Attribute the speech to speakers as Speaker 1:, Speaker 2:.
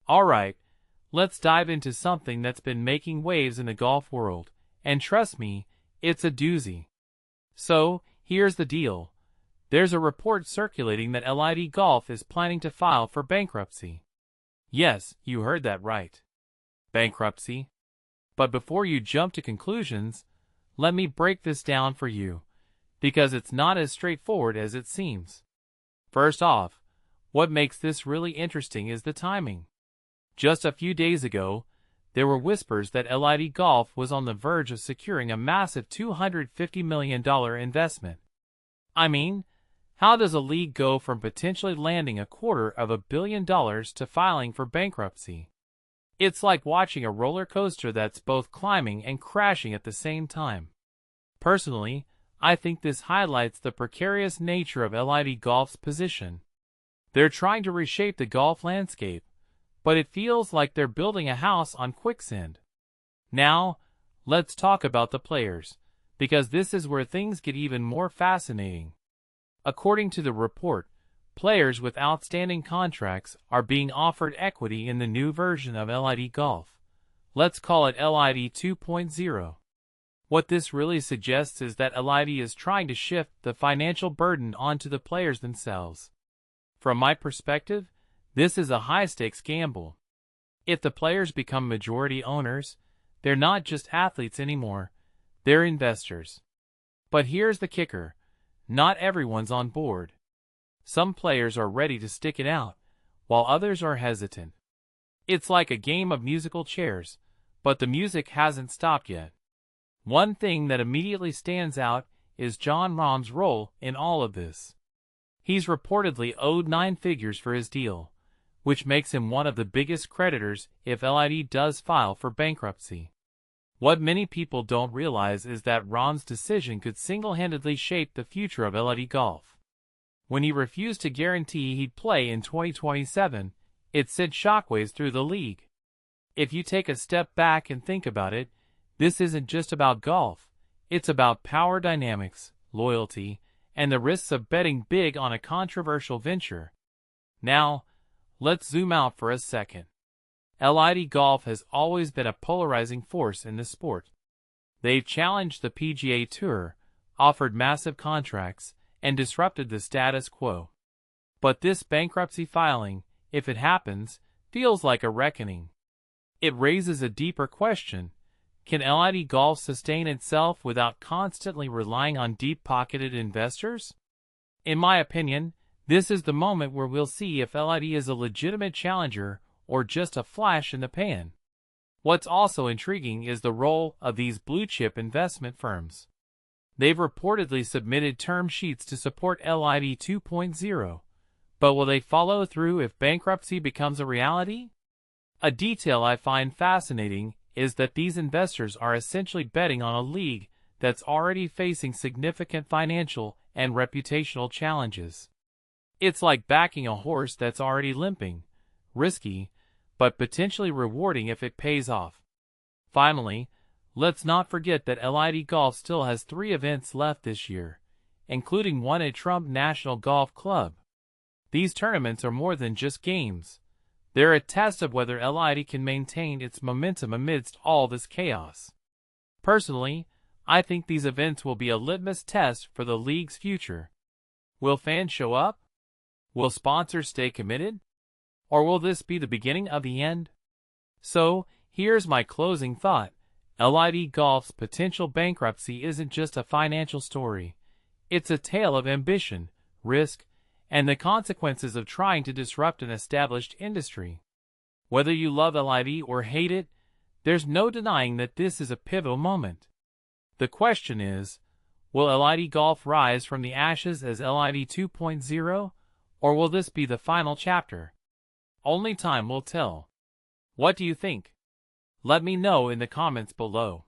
Speaker 1: Alright, let's dive into something that's been making waves in the golf world, and trust me, it's a doozy. So, here's the deal. There's a report circulating that LIV Golf is planning to file for bankruptcy. Yes, you heard that right. Bankruptcy. But before you jump to conclusions, let me break this down for you, because it's not as straightforward as it seems. First off, what makes this really interesting is the timing. Just a few days ago, there were whispers that LIV Golf was on the verge of securing a massive $250 million investment. I mean, how does a league go from potentially landing $250 million to filing for bankruptcy? It's like watching a roller coaster that's both climbing and crashing at the same time. Personally, I think this highlights the precarious nature of LIV Golf's position. They're trying to reshape the golf landscape, but it feels like they're building a house on quicksand. Now, let's talk about the players, because this is where things get even more fascinating. According to the report, players with outstanding contracts are being offered equity in the new version of LIV Golf. Let's call it LIV 2.0. What this really suggests is that LIV is trying to shift the financial burden onto the players themselves. From my perspective, this is a high-stakes gamble. If the players become majority owners, they're not just athletes anymore, they're investors. But here's the kicker. Not everyone's on board. Some players are ready to stick it out, while others are hesitant. It's like a game of musical chairs, but the music hasn't stopped yet. One thing that immediately stands out is Jon Rahm's role in all of this. He's reportedly owed 9 figures for his deal, which makes him one of the biggest creditors if LIV does file for bankruptcy. What many people don't realize is that Rahm's decision could single-handedly shape the future of LIV Golf. When he refused to guarantee he'd play in 2027, it sent shockwaves through the league. If you take a step back and think about it, this isn't just about golf, it's about power dynamics, loyalty, and the risks of betting big on a controversial venture. Now, let's zoom out for a second. LIV Golf has always been a polarizing force in the sport. They've challenged the PGA Tour, offered massive contracts, and disrupted the status quo. But this bankruptcy filing, if it happens, feels like a reckoning. It raises a deeper question. Can LIV Golf sustain itself without constantly relying on deep-pocketed investors? In my opinion, this is the moment where we'll see if LIV is a legitimate challenger or just a flash in the pan. What's also intriguing is the role of these blue-chip investment firms. They've reportedly submitted term sheets to support LIV 2.0, but will they follow through if bankruptcy becomes a reality? A detail I find fascinating is that these investors are essentially betting on a league that's already facing significant financial and reputational challenges. It's like backing a horse that's already limping, risky, but potentially rewarding if it pays off. Finally, let's not forget that LIV Golf still has 3 events left this year, including one at Trump National Golf Club. These tournaments are more than just games. They're a test of whether LIV can maintain its momentum amidst all this chaos. Personally, I think these events will be a litmus test for the league's future. Will fans show up? Will sponsors stay committed? Or will this be the beginning of the end? So, here's my closing thought. LIV Golf's potential bankruptcy isn't just a financial story. It's a tale of ambition, risk, and the consequences of trying to disrupt an established industry. Whether you love LIV or hate it, there's no denying that this is a pivotal moment. The question is, will LIV Golf rise from the ashes as LIV 2.0, or will this be the final chapter? Only time will tell. What do you think? Let me know in the comments below.